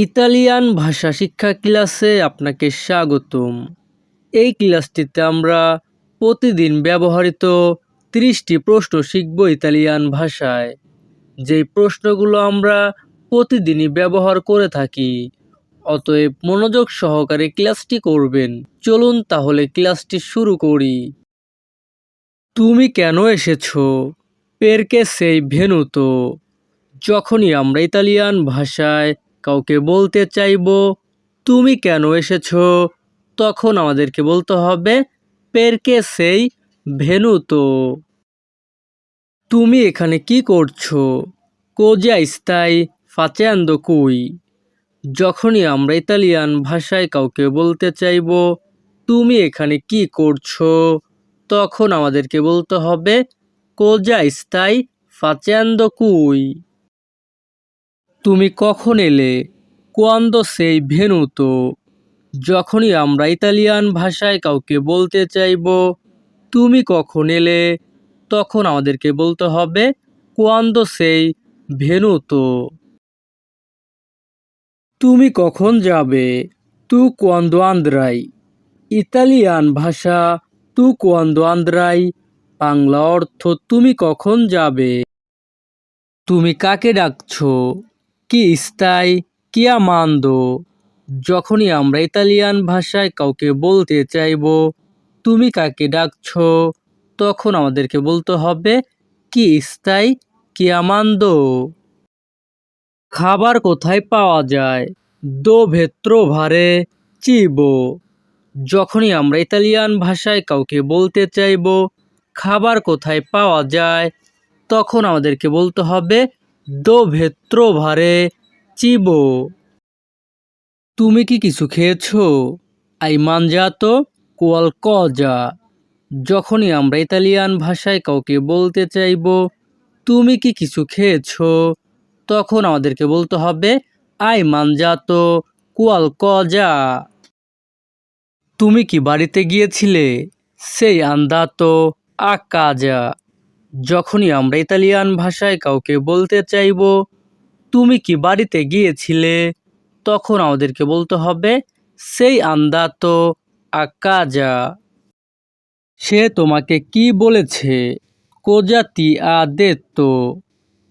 Italian ভাষা শিক্ষা ক্লাসে আপনাকে স্বাগতম। এই ক্লাসটিতে আমরা প্রতিদিন ব্যবহৃত 30টি প্রশ্ন শিখব ইতালিয়ান ভাষায়। যেই প্রশ্নগুলো আমরা প্রতিদিনই ব্যবহার করে থাকি। অতএব মনোযোগ সহকারে ক্লাসটি করবেন। চলুন তাহলে ক্লাসটি শুরু করি। তুমি কেন এসেছো? পেরকে সেই ভেনুতো। যখনই আমরা ইতালিয়ান ভাষায় কাউকে বলতে চাইবো তুমি কেন এসেছো, তখন আমাদেরকে বলতে হবে পেরকে সেই ভেনুতো। তুমি এখানে কি করছো? কোজা স্তাই ফাচেন্দো কুই। যখনই আমরা ইতালিয়ান ভাষায় কাউকে বলতে চাইবো তুমি এখানে কি করছো, তখন আমাদেরকে বলতে হবে কোজা স্তাই ফাচেন্দো কুই। তুমি কখন এলে? কোয়ান্দো সেই ভেনুতো। যখনই আমরা ইতালিয়ান ভাষায় কাউকে বলতে চাইবো তুমি কখন এলে, তখন আমাদেরকে বলতে হবে কোয়ান্দো সেই ভেনুতো। তুমি কখন যাবে? তু কোয়ান্দো আন্দ্রাই। ইতালিয়ান ভাষা তু কোয়ান্দো আন্দ্রাই, বাংলা অর্থ তুমি কখন যাবে। তুমি কাকে ডাকছো? কি স্তাই চিয়ামান্দো। যখনই আমরা ইতালিয়ান ভাষায় কাউকে বলতে চাইবো তুমি কাকে ডাকছো, তখন আমাদেরকে বলতে হবে কি স্তাই চিয়ামান্দো। খাবার কোথায় পাওয়া যায়? দোভে ট্রোভারে চিবো। যখনই আমরা ইতালিয়ান ভাষায় কাউকে বলতে চাইবো খাবার কোথায় পাওয়া যায়, তখন আমাদেরকে বলতে হবে দোভে ট্রোভারে চিবো। তুমি কি কিছু খেয়েছো? আই মানজাতো কোয়ালকজা। যখনই আমরা ইতালিয়ান ভাষায় কাউকে বলতে চাইবো তুমি কি কিছু খেয়েছো, তখন আমাদেরকে বলতে হবে আই মানজাতো কোয়ালকজা। তুমি কি বাড়িতে গিয়েছিলে? সেই আন্দাতো আকাজা। যখনই আমরা ইতালিয়ান ভাষায় কাউকে বলতে চাইবো তুমি কি বাড়িতে গিয়েছিলে, তখন আমাদেরকে বলতে হবে সেই আন্দাতো আকাজা। সে তোমাকে কি বলেছে? কোজাতি আদেত্তো।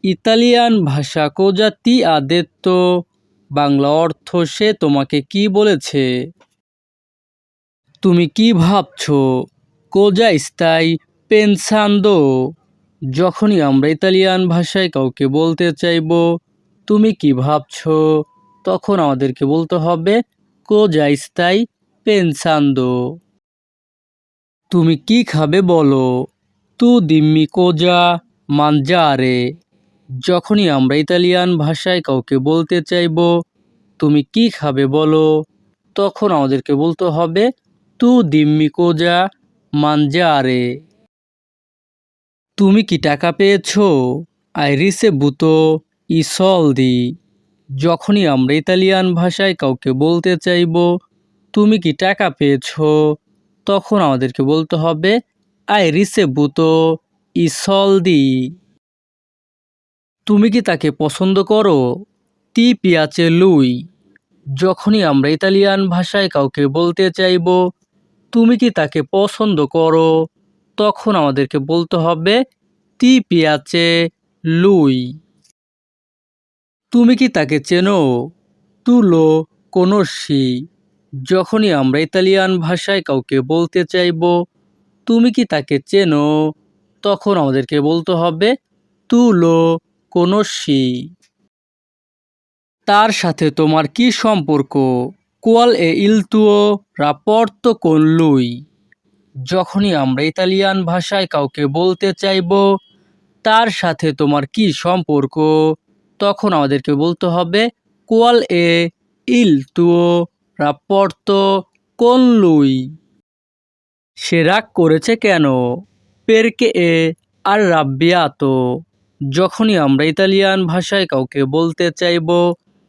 ইতালিয়ান ভাষা কোজাতি আদেত্তো, বাংলা অর্থ সে তোমাকে কি বলেছে। তুমি কি ভাবছো? কোজা স্তাই পেনসান্দো। যখনই আমরা ইতালিয়ান ভাষায় কাউকে বলতে চাইবো তুমি কি ভাবছো, তখন আমাদেরকে বলতে হবে কোজা স্তাই পেনসান্দো। তুমি কি খাবে বলো? তু দিম্মি কোজা মানজারে। যখনই আমরা ইতালিয়ান ভাষায় কাউকে বলতে চাইবো তুমি কি খাবে বলো, তখন আমাদেরকে বলতে হবে তু দিম্মি কোজা মানজারে। তুমি কি টাকা পেয়েছো? আই রিসেvuto ই সলদি। যখনই আমরা ইতালিয়ান ভাষায় কাউকে বলতে চাইবো তুমি কি টাকা পেয়েছো, তখন আমাদেরকে বলতে হবে আই রিসেvuto ই সলদি। তুমি কি তাকে পছন্দ করো? তি পিয়াচে লুই। যখনই আমরা ইতালিয়ান ভাষায় কাউকে বলতে চাইবো তুমি কি তাকে পছন্দ করো, তখন আমাদেরকে বলতে হবে তি পিয়াচে লুই। তুমি কি তাকে চেনো? তুলো কোনোসি। যখনই আমরা ইতালিয়ান ভাষায় কাউকে বলতে চাইবো তুমি কি তাকে চেনো, তখন আমাদেরকে বলতে হবে তুলো কোনোসি। তার সাথে তোমার কি সম্পর্ক? কোয়াল এ ইল তুও রাপর্তো কোন লুই। যখনই আমরা ইতালিয়ান ভাষায় কাউকে বলতে চাইবো তার সাথে তোমার কি সম্পর্ক, তখন আমাদেরকে বলতে হবে কোয়াল এ ইল তুও রাপর্তো কোন লুই। সে রাগ করেছে কেন? পেরকে এ আর রাব্বিয়াতো। যখনই আমরা ইতালিয়ান ভাষায় কাউকে বলতে চাইবো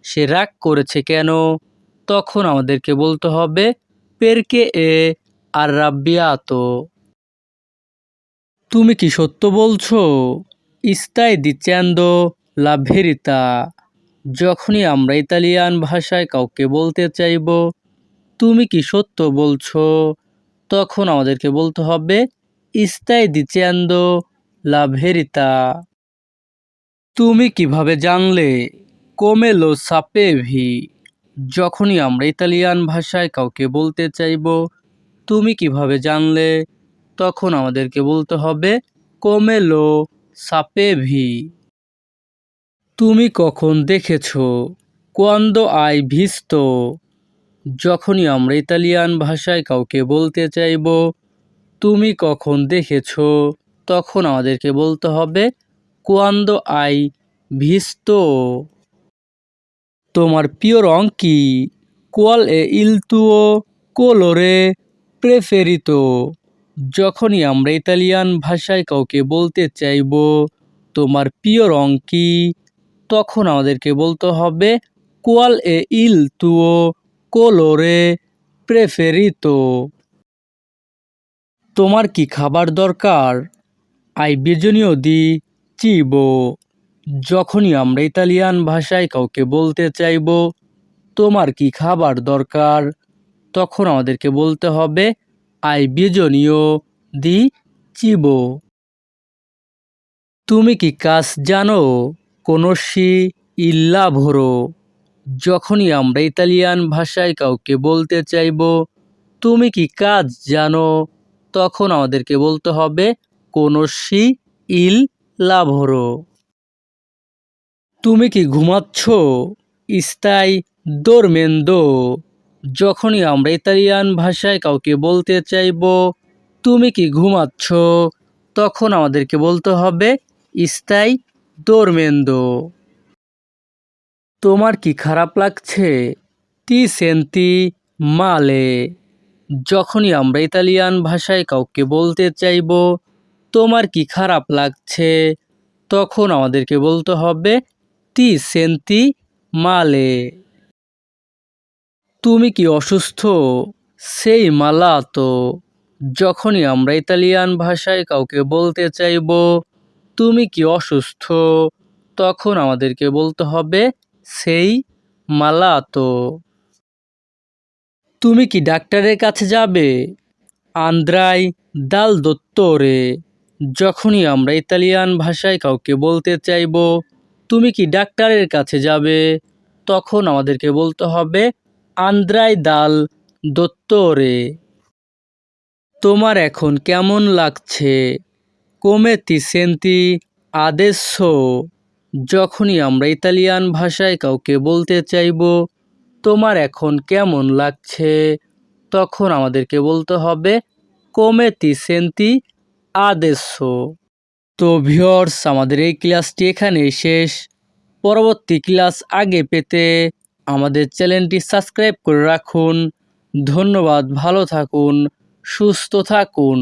সে রাগ করেছে কেন, তখন আমাদেরকে বলতে হবে পেরকে এ আর রাব্বিয়াতো। তুমি কি সত্য বলছো? স্তাই দিচেন্দো লা ভেরিতা। যখনই আমরা ইতালিয়ান ভাষায় কাউকে বলতে চাইব তুমি কি সত্য বলছো, তখন আমাদেরকে বলতে হবে স্তাই দিচেন্দো লা ভেরিতা। তুমি কিভাবে জানলে, কোমে লো সাপেভি। যখনই আমরা ইতালিয়ান ভাষায় কাউকে বলতে চাইব তুমি কিভাবে জানলে, তখন আমাদেরকে বলতে হবে কোমে লো সাপেভি। তুমি কখন দেখেছো, কোয়ান্দো আই ভিস্তো। যখনই আমরা ইতালিয়ান ভাষায় কাউকে বলতে চাইব তুমি কখন দেখেছো, তখন আমাদেরকে বলতে হবে কোয়ান্দো আই ভিস্তো। তোমার প্রিয় রং কি, কোয়াল এ ইল তুও কোলোরে প্রেফেরিতো। যখনই আমরা ইতালিয়ান ভাষায় কাউকে বলতে চাইব তোমার প্রিয় রং কি, তখন আমাদেরকে বলতে হবে কোয়াল এ ইল তুও কোলোরে প্রেফেরিতো। তোমার কি খাবার দরকার, আই বিজনীয় দি চিবো। যখনই আমরা ইতালিয়ান ভাষায় কাউকে বলতে চাইব তোমার কি খাবার দরকার, তখন আমাদেরকে বলতে হবে আই বিজনীয় দি চিবো। তুমি কি কাজ জানো, কোনোসি ইল লাভোরো। যখনই আমরা ইতালিয়ান ভাষায় কাউকে বলতে চাইব তুমি কি কাজ জানো, তখন আমাদেরকে বলতে হবে কোনোসি ইল লাভোরো। তুমি কি ঘুমাচ্ছ, স্তাই দোরমেন্দো। যখনই আমরা ইতালিয়ান ভাষায় কাউকে বলতে চাইব তুমি কি ঘুমাচ্ছ, তখন আমাদেরকে বলতে হবে স্তাই দোরমেন্দো। তোমার কি খারাপ লাগছে, তি সেন্তি মালে। যখনই আমরা ইতালিয়ান ভাষায় কাউকে বলতে চাইব তোমার কি খারাপ লাগছে, তখন আমাদেরকে বলতে হবে তি সেন্তি মালে। তুমি কি অসুস্থ, সেই মালাতো। যখনই আমরা ইতালিয়ান ভাষায় কাউকে বলতে চাইব তুমি কি অসুস্থ, তখন আমাদেরকে বলতে হবে সেই মালাতো। তুমি কি ডাক্তারের কাছে যাবে, আন্দ্রাই দাল দোত্তরে। যখনই আমরা ইতালিয়ান ভাষায় কাউকে বলতে চাইব তুমি কি ডাক্তারের কাছে যাবে, তখন আমাদেরকে বলতে হবে আন্দ্রাই দাল দোত্তরে। তোমার এখন কেমন লাগছে, কোমে তি সেন্তি আদেসো। যখনই আমরা ইতালিয়ান ভাষায় কাউকে বলতে চাইব তোমার এখন কেমন লাগছে, তখন আমাদেরকে বলতে হবে কোমে তি সেন্তি আদেসো। তো ভিউয়ার্স, আমাদের এই ক্লাসটি এখানেই শেষ। পরবর্তী ক্লাস আগে পেতে আমাদের চ্যানেলটি সাবস্ক্রাইব করে রাখুন। ধন্যবাদ, ভালো থাকুন, সুস্থ থাকুন।